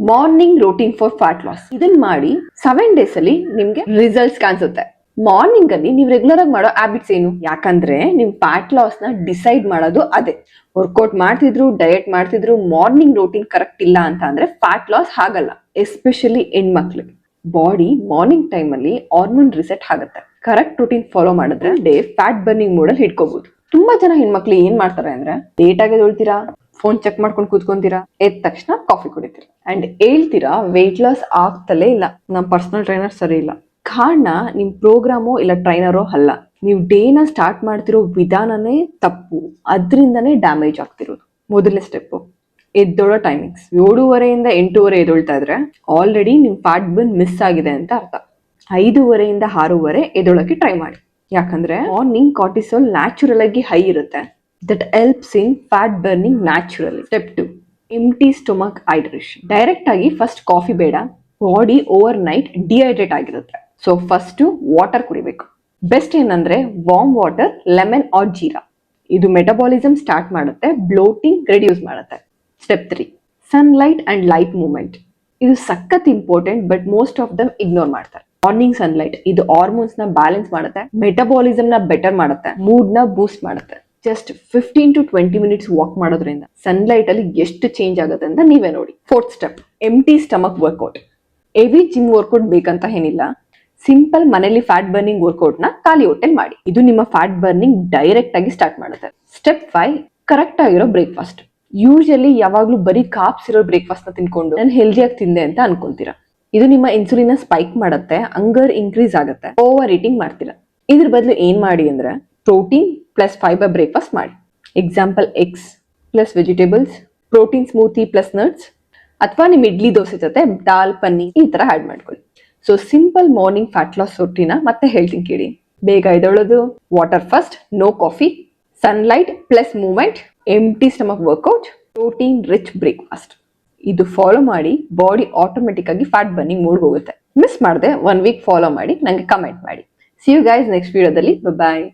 Morning routine for fat loss. ಇದನ್ನ ಮಾಡಿ 7 days ಅಲ್ಲಿ ನಿಮ್ಗೆ ರಿಸಲ್ಟ್ಸ್ ಕಾಣಿಸುತ್ತೆ. ಮಾರ್ನಿಂಗ್ ಅಲ್ಲಿ ನೀವು ರೆಗ್ಯುಲರ್ ಆಗಿ ಮಾಡೋ ಹ್ಯಾಬಿಟ್ಸ್ ಏನು? ಯಾಕಂದ್ರೆ ನಿಮ್ ಫ್ಯಾಟ್ ಲಾಸ್ ನ ಡಿಸೈಡ್ ಮಾಡೋದು ಅದೇ. ವರ್ಕೌಟ್ ಮಾಡ್ತಿದ್ರು, ಡಯಟ್ ಮಾಡ್ತಿದ್ರು, ಮಾರ್ನಿಂಗ್ ರೋಟೀನ್ ಕರೆಕ್ಟ್ ಇಲ್ಲ ಅಂತ ಅಂದ್ರೆ ಫ್ಯಾಟ್ ಲಾಸ್ ಆಗಲ್ಲ. ಎಸ್ಪೆಷಲಿ ಹೆಣ್ಮಕ್ಳಿಗೆ ಬಾಡಿ ಮಾರ್ನಿಂಗ್ ಟೈಮ್ ಅಲ್ಲಿ ಹಾರ್ಮೋನ್ ರಿಸೆಟ್ ಆಗುತ್ತೆ. ಕರೆಕ್ಟ್ ರೂಟೀನ್ ಫಾಲೋ ಮಾಡಿದ್ರೆ ಡೇ ಫ್ಯಾಟ್ ಬರ್ನಿಂಗ್ ಮೋಡಲ್ ಹಿಡ್ಕೋಬಹುದು. ತುಂಬಾ ಜನ ಹೆಣ್ಮಕ್ಳು ಏನ್ ಮಾಡ್ತಾರೆ ಅಂದ್ರೆ ಲೇಟ್ ಆಗಿ ಎದ್ದೇಳ್ತೀರಾ, ಫೋನ್ ಚೆಕ್ ಮಾಡ್ಕೊಂಡು ಕೂತ್ಕೊಂತೀರಾ, ಎದ್ದ ತಕ್ಷಣ ಕಾಫಿ ಕುಡಿತೀರಾ ಅಂಡ್ ಹೇಳ್ತೀರಾ ವೆಯ್ಟ್ ಲಾಸ್ ಆಗ್ತಲೇ ಇಲ್ಲ, ನಮ್ ಪರ್ಸನಲ್ ಟ್ರೈನರ್ ಸರಿ ಇಲ್ಲ. ಕಾರಣ ನಿಮ್ ಪ್ರೋಗ್ರಾಮೋ ಇಲ್ಲ ಟ್ರೈನರೋ ಅಲ್ಲ, ನೀವು ಡೇನ ಸ್ಟಾರ್ಟ್ ಮಾಡ್ತಿರೋ ವಿಧಾನನೇ ತಪ್ಪು, ಅದರಿಂದನೇ ಡ್ಯಾಮೇಜ್ ಆಗ್ತಿರೋದು. ಮೊದಲನೇ ಸ್ಟೆಪ್ ಎದ್ದೋಳೋ ಟೈಮಿಂಗ್ಸ್. 7:30 8:00 ಎದ್ದೊಳ್ತಾ ಇದ್ರೆ ಆಲ್ರೆಡಿ ನಿಮ್ ಫ್ಯಾಟ್ ಬರ್ನ್ ಮಿಸ್ ಆಗಿದೆ ಅಂತ ಅರ್ಥ. 5:30 6:00 ಎದ್ದೊಳಕ್ಕೆ ಟ್ರೈ ಮಾಡಿ. ಯಾಕಂದ್ರೆ ಮಾರ್ನಿಂಗ್ ಕಾರ್ಟಿಸೋಲ್ ನ್ಯಾಚುರಲ್ ಆಗಿ ಹೈ ಇರುತ್ತೆ. That helps in fat burning naturally. Step 2 empty stomach hydration. Direct ಆಗಿ ಫಸ್ಟ್ ಕಾಫಿ ಬೇಡ, ಬಾಡಿ ಓವರ್ ನೈಟ್ ಡಿಹೈಡ್ರೇಟ್ ಆಗಿರುತ್ತೆ. ಸೊ ಫಸ್ಟ್ ವಾಟರ್ ಕುಡಿಬೇಕು. ಬೆಸ್ಟ್ ಏನಂದ್ರೆ ವಾರ್ಮ್ ವಾಟರ್, ಲೆಮನ್ ಆರ್ ಜೀರಾ. ಇದು ಮೆಟಬಾಲಿಸಮ್ ಸ್ಟಾರ್ಟ್ ಮಾಡುತ್ತೆ, ಬ್ಲೋಟಿಂಗ್ ರೆಡ್ಯೂಸ್ ಮಾಡುತ್ತೆ. Step 3 sunlight and light movement. ಇದು ಸಖತ್ important, but most of them ignore ಮಾಡ್ತಾರೆ. ಮಾರ್ನಿಂಗ್ ಸನ್ಲೈಟ್ ಇದು ಹಾರ್ಮೋನ್ಸ್ ನ ಬ್ಯಾಲೆನ್ಸ್ ಮಾಡುತ್ತೆ, ಮೆಟಬಾಲಿಸಮ್ ನ ಬೆಟರ್ ಮಾಡುತ್ತೆ, ಮೂಡ್ ನ ಬೂಸ್ಟ್ ಮಾಡುತ್ತೆ. ಜಸ್ಟ್ 15 to 20 minutes ವಾಕ್ ಮಾಡೋದ್ರಿಂದ ಸನ್ಲೈಟ್ ಅಲ್ಲಿ ಎಷ್ಟು ಚೇಂಜ್ ಆಗುತ್ತೆ ಅಂತ ನೀವೇ ನೋಡಿ. 4th step empty stomach workout. Heavy gym workout ಬೇಕಂತ ಏನಿಲ್ಲ, ಸಿಂಪಲ್ ಮನೇಲಿ ಫ್ಯಾಟ್ ಬರ್ನಿಂಗ್ ವರ್ಕೌಟ್ ನ ಖಾಲಿ ಹೊಟ್ಟೆಲ್ ಮಾಡಿ. ಇದು ನಿಮ್ಮ ಫ್ಯಾಟ್ ಬರ್ನಿಂಗ್ ಡೈರೆಕ್ಟ್ ಆಗಿ ಸ್ಟಾರ್ಟ್ ಮಾಡುತ್ತೆ. ಸ್ಟೆಪ್ 5 ಕರೆಕ್ಟ್ ಆಗಿರೋ ಬ್ರೇಕ್ಫಾಸ್ಟ್. ಯೂಶಲಿ ಯಾವಾಗ್ಲೂ ಬರೀ ಕಾಪ್ಸ್ ಇರೋ ಬ್ರೇಕ್ಫಾಸ್ಟ್ ನ ತಿನ್ಕೊಂಡು ನಾನು ಹೆಲ್ದಿಯಾಗಿ ತಿಂದೆ ಅಂತ ಅನ್ಕೊಂತೀರಾ. ಇದು ನಿಮ್ಮ ಇನ್ಸುಲಿನ್ ಸ್ಪೈಕ್ ಮಾಡುತ್ತೆ, ಹಂಗರ್ ಇನ್ಕ್ರೀಸ್ ಆಗುತ್ತೆ, ಓವರ್ ಈಟಿಂಗ್ ಮಾಡ್ತೀರಾ. ಇದ್ರ ಬದಲು ಏನ್ ಮಾಡಿ ಅಂದ್ರೆ ಪ್ರೋಟೀನ್ ಪ್ಲಸ್ ಫೈಬರ್ ಬ್ರೇಕ್ಫಾಸ್ಟ್ ಮಾಡಿ. Example eggs plus vegetables, protein smoothie plus nuts, ಅಥವಾ ನಿಮ್ ಇಡ್ಲಿ ದೋಸೆ ಜೊತೆ ದಾಲ್ ಪನ್ನೀರ್ ಈ ತರ ಆಡ್ ಮಾಡ್ಕೊಳ್ಳಿ. So simple morning fat loss routine ಮತ್ತೆ ಹೇಳ್ತೀನಿ ಕೇಳಿ. ಬೇಗ ಎದ್ದೇಳೋದು, water first, no coffee, sunlight plus movement, empty stomach workout, protein rich breakfast. ಇದು ಫಾಲೋ ಮಾಡಿ ಬಾಡಿ ಆಟೋಮೆಟಿಕ್ ಆಗಿ ಫ್ಯಾಟ್ ಬರ್ನಿಂಗ್ ಮೂಡ್ ಹೋಗುತ್ತೆ. ಮಿಸ್ ಮಾಡದೆ 1 week ಫಾಲೋ ಮಾಡಿ ನಂಗೆ ಕಮೆಂಟ್ ಮಾಡಿ. ಸಿ ಯು ಗೈಸ್ ನೆಕ್ಸ್ಟ್ ವಿಡಿಯೋದಲ್ಲಿ. ಬಾಯ್.